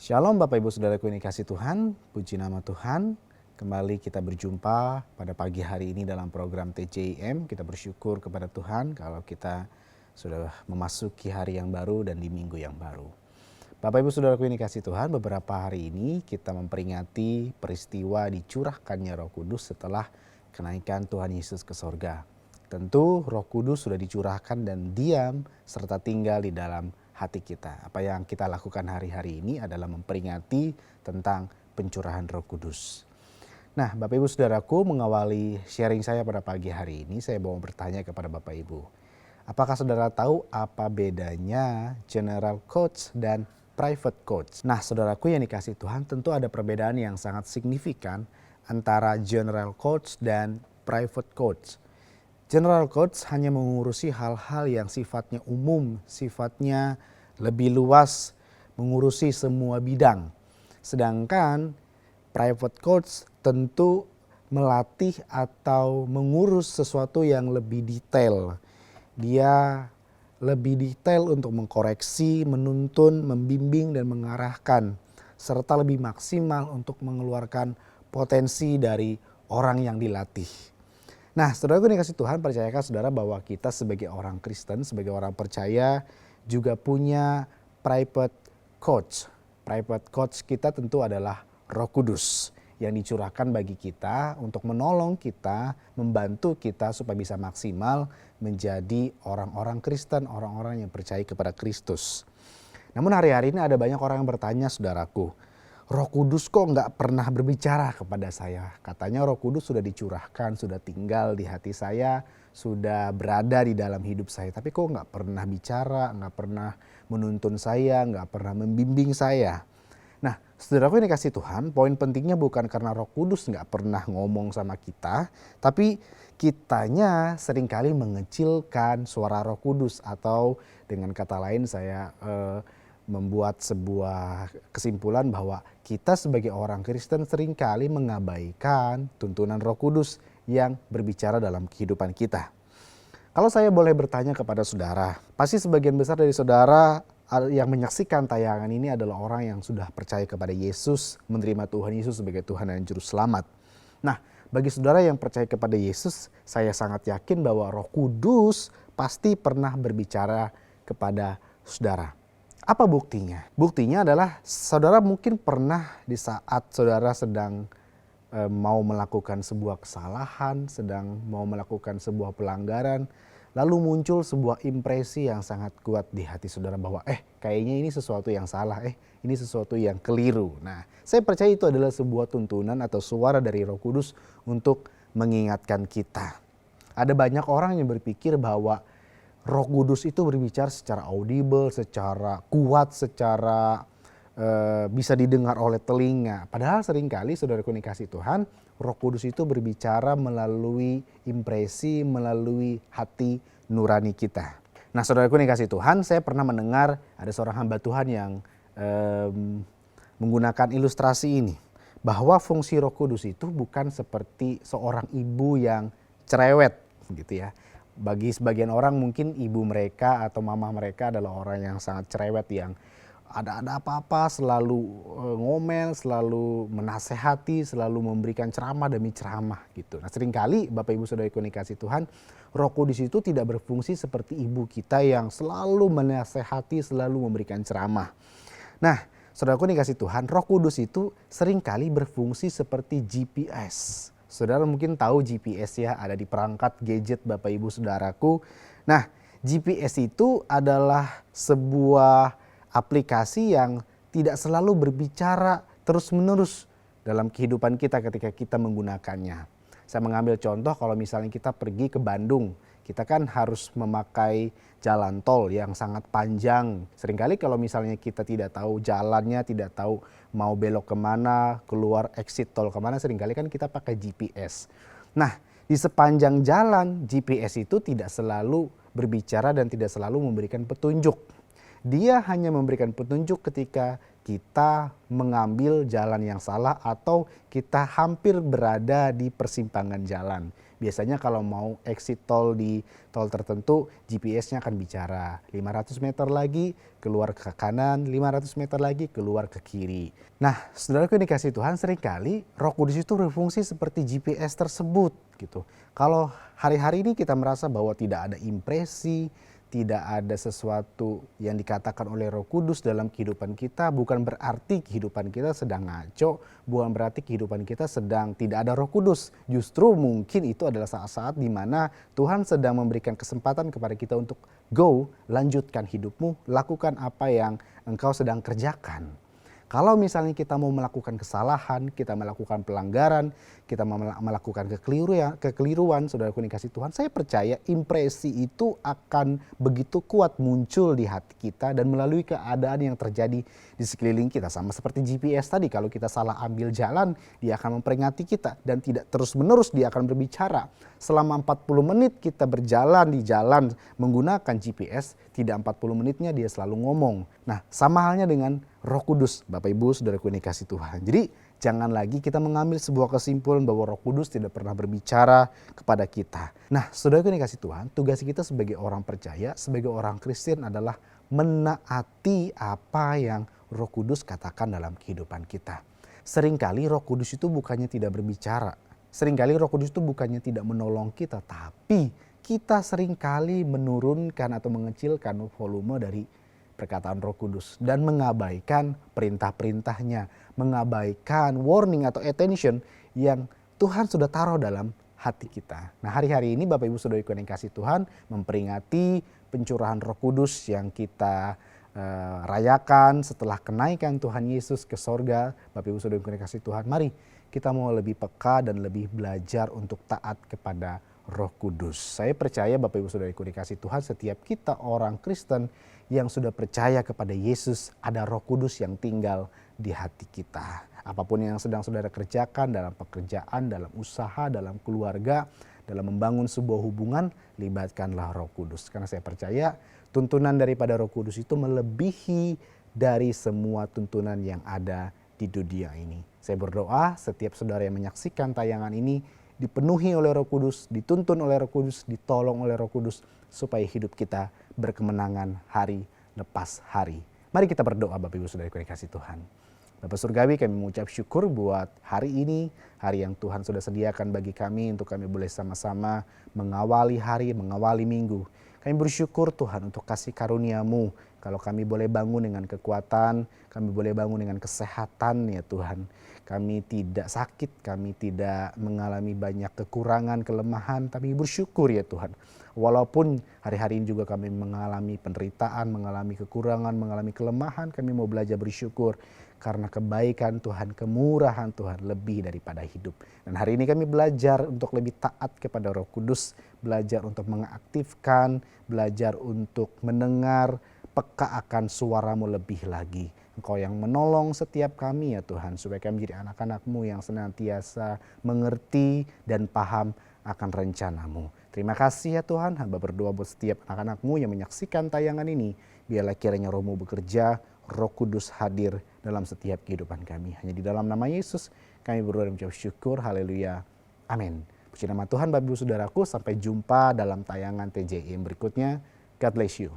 Shalom Bapak Ibu Saudaraku yang dikasihi Tuhan, puji nama Tuhan. Kembali kita berjumpa pada pagi hari ini dalam program TJIM. Kita bersyukur kepada Tuhan kalau kita sudah memasuki hari yang baru dan di minggu yang baru. Bapak Ibu Saudaraku yang dikasihi Tuhan, beberapa hari ini kita memperingati peristiwa dicurahkannya Roh Kudus setelah kenaikan Tuhan Yesus ke sorga. Tentu Roh Kudus sudah dicurahkan dan diam serta tinggal di dalam hati kita. Apa yang kita lakukan hari-hari ini adalah memperingati tentang pencurahan Roh Kudus. Nah, Bapak Ibu Saudaraku, mengawali sharing saya pada pagi hari ini, saya mau bertanya kepada Bapak Ibu. Apakah saudara tahu apa bedanya General Coach dan Private Coach? Nah, saudaraku yang dikasihi Tuhan, tentu ada perbedaan yang sangat signifikan antara General Coach dan Private Coach. General Coach hanya mengurusi hal-hal yang sifatnya umum, sifatnya lebih luas, mengurusi semua bidang. Sedangkan Private Coach tentu melatih atau mengurus sesuatu yang lebih detail. Dia lebih detail untuk mengkoreksi, menuntun, membimbing dan mengarahkan. Serta lebih maksimal untuk mengeluarkan potensi dari orang yang dilatih. Nah, saudaraku yang dikasihi Tuhan, percayakan saudara bahwa kita sebagai orang Kristen, sebagai orang percaya juga punya private coach. Private coach kita tentu adalah Roh Kudus yang dicurahkan bagi kita untuk menolong kita, membantu kita supaya bisa maksimal menjadi orang-orang Kristen, orang-orang yang percaya kepada Kristus. Namun hari-hari ini ada banyak orang yang bertanya, saudaraku, Roh Kudus kok nggak pernah berbicara kepada saya. Katanya Roh Kudus sudah dicurahkan, sudah tinggal di hati saya, sudah berada di dalam hidup saya. Tapi kok nggak pernah bicara, nggak pernah menuntun saya, nggak pernah membimbing saya. Nah, saudaraku yang dikasihi Tuhan, poin pentingnya bukan karena Roh Kudus nggak pernah ngomong sama kita, tapi kitanya seringkali mengecilkan suara Roh Kudus, atau dengan kata lain saya membuat sebuah kesimpulan bahwa kita sebagai orang Kristen seringkali mengabaikan tuntunan Roh Kudus yang berbicara dalam kehidupan kita. Kalau saya boleh bertanya kepada saudara, pasti sebagian besar dari saudara yang menyaksikan tayangan ini adalah orang yang sudah percaya kepada Yesus, menerima Tuhan Yesus sebagai Tuhan dan Juru Selamat. Nah, bagi saudara yang percaya kepada Yesus, saya sangat yakin bahwa Roh Kudus pasti pernah berbicara kepada saudara. Apa buktinya? Buktinya adalah saudara mungkin pernah di saat saudara sedang mau melakukan sebuah kesalahan, sedang mau melakukan sebuah pelanggaran, lalu muncul sebuah impresi yang sangat kuat di hati saudara bahwa kayaknya ini sesuatu yang salah, ini sesuatu yang keliru. Nah, saya percaya itu adalah sebuah tuntunan atau suara dari Roh Kudus untuk mengingatkan kita. Ada banyak orang yang berpikir bahwa Roh Kudus itu berbicara secara audible, secara kuat, secara bisa didengar oleh telinga. Padahal seringkali saudaraku yang dikasihi Tuhan, Roh Kudus itu berbicara melalui impresi, melalui hati nurani kita. Nah, saudaraku yang dikasihi Tuhan, saya pernah mendengar ada seorang hamba Tuhan yang menggunakan ilustrasi ini. Bahwa fungsi Roh Kudus itu bukan seperti seorang ibu yang cerewet gitu ya. Bagi sebagian orang mungkin ibu mereka atau mama mereka adalah orang yang sangat cerewet, yang ada apa-apa selalu ngomel, selalu menasehati, selalu memberikan ceramah demi ceramah gitu. Nah, seringkali Bapak Ibu Saudaraku yang dikasihi Tuhan, Roh Kudus itu tidak berfungsi seperti ibu kita yang selalu menasehati, selalu memberikan ceramah. Nah, saudaraku yang dikasihi Tuhan, Roh Kudus itu seringkali berfungsi seperti GPS. Saudara mungkin tahu GPS ya, ada di perangkat gadget Bapak Ibu Saudaraku. Nah, GPS itu adalah sebuah aplikasi yang tidak selalu berbicara terus-menerus dalam kehidupan kita ketika kita menggunakannya. Saya mengambil contoh, kalau misalnya kita pergi ke Bandung, kita kan harus memakai jalan tol yang sangat panjang. Seringkali kalau misalnya kita tidak tahu jalannya, tidak tahu mau belok kemana, keluar exit tol kemana, seringkali kan kita pakai GPS. Nah, di sepanjang jalan GPS itu tidak selalu berbicara dan tidak selalu memberikan petunjuk. Dia hanya memberikan petunjuk ketika kita mengambil jalan yang salah atau kita hampir berada di persimpangan jalan. Biasanya kalau mau exit tol di tol tertentu, GPS-nya akan bicara 500 meter lagi keluar ke kanan, 500 meter lagi keluar ke kiri. Nah, saudaraku yang dikasihi Tuhan, seringkali Roh Kudus itu berfungsi seperti GPS tersebut gitu. Kalau hari-hari ini kita merasa bahwa tidak ada impresi, tidak ada sesuatu yang dikatakan oleh Roh Kudus dalam kehidupan kita, bukan berarti kehidupan kita sedang ngaco, bukan berarti kehidupan kita sedang tidak ada Roh Kudus. Justru mungkin itu adalah saat-saat di mana Tuhan sedang memberikan kesempatan kepada kita untuk go, lanjutkan hidupmu, lakukan apa yang engkau sedang kerjakan. Kalau misalnya kita mau melakukan kesalahan, kita melakukan pelanggaran, kita melakukan kekeliruan, saudaraku yang dikasihi Tuhan, saya percaya impresi itu akan begitu kuat muncul di hati kita dan melalui keadaan yang terjadi di sekeliling kita. Sama seperti GPS tadi, kalau kita salah ambil jalan, dia akan memperingati kita dan tidak terus-menerus dia akan berbicara. Selama 40 menit kita berjalan di jalan menggunakan GPS, tidak 40 menitnya dia selalu ngomong. Nah, sama halnya dengan Roh Kudus, Bapak Ibu saudaraku yang dikasihi Tuhan. Jadi jangan lagi kita mengambil sebuah kesimpulan bahwa Roh Kudus tidak pernah berbicara kepada kita. Nah, saudaraku yang dikasihi Tuhan, tugas kita sebagai orang percaya, sebagai orang Kristen adalah menaati apa yang Roh Kudus katakan dalam kehidupan kita. Seringkali Roh Kudus itu bukannya tidak berbicara. Seringkali Roh Kudus itu bukannya tidak menolong kita, tapi kita seringkali menurunkan atau mengecilkan volume dari perkataan Roh Kudus dan mengabaikan perintah-perintahnya, mengabaikan warning atau attention yang Tuhan sudah taruh dalam hati kita. Nah, hari-hari ini Bapak Ibu Saudaraku yang kasih Tuhan memperingati pencurahan Roh Kudus yang kita rayakan setelah kenaikan Tuhan Yesus ke sorga. Bapak Ibu Saudaraku yang kasih Tuhan, mari kita mau lebih peka dan lebih belajar untuk taat kepada Roh Kudus. Saya percaya Bapak Ibu Saudaraku dikasih Tuhan, setiap kita orang Kristen yang sudah percaya kepada Yesus, ada Roh Kudus yang tinggal di hati kita. Apapun yang sedang saudara kerjakan dalam pekerjaan, dalam usaha, dalam keluarga, dalam membangun sebuah hubungan, libatkanlah Roh Kudus. Karena saya percaya tuntunan daripada Roh Kudus itu melebihi dari semua tuntunan yang ada di dunia ini. Saya berdoa setiap saudara yang menyaksikan tayangan ini dipenuhi oleh Roh Kudus, dituntun oleh Roh Kudus, ditolong oleh Roh Kudus, supaya hidup kita berkemenangan hari lepas hari. Mari kita berdoa Bapak Ibu Saudara yang dikasihi Tuhan. Bapak Surgawi, kami mengucap syukur buat hari ini, hari yang Tuhan sudah sediakan bagi kami untuk kami boleh sama-sama mengawali hari, mengawali minggu. Kami bersyukur Tuhan untuk kasih karunia-Mu. Kalau kami boleh bangun dengan kekuatan, kami boleh bangun dengan kesehatan ya Tuhan. Kami tidak sakit, kami tidak mengalami banyak kekurangan, kelemahan, tapi bersyukur ya Tuhan. Walaupun hari-hari ini juga kami mengalami penderitaan, mengalami kekurangan, mengalami kelemahan, kami mau belajar bersyukur. Karena kebaikan Tuhan, kemurahan Tuhan lebih daripada hidup. Dan hari ini kami belajar untuk lebih taat kepada Roh Kudus, belajar untuk mengaktifkan, belajar untuk mendengar, peka akan suara-Mu lebih lagi. Engkau yang menolong setiap kami ya Tuhan, supaya kami menjadi anak-anak-Mu yang senantiasa mengerti dan paham akan rencana-Mu. Terima kasih ya Tuhan, hamba berdoa buat setiap anak-anak-Mu yang menyaksikan tayangan ini. Biarlah kiranya Roh-Mu bekerja, Roh Kudus hadir dalam setiap kehidupan kami. Hanya di dalam nama Yesus kami berdoa dan mengucap syukur. Haleluya. Amin. Puji nama Tuhan Bapak Ibu Saudaraku. Sampai jumpa dalam tayangan TJIM berikutnya. God bless you.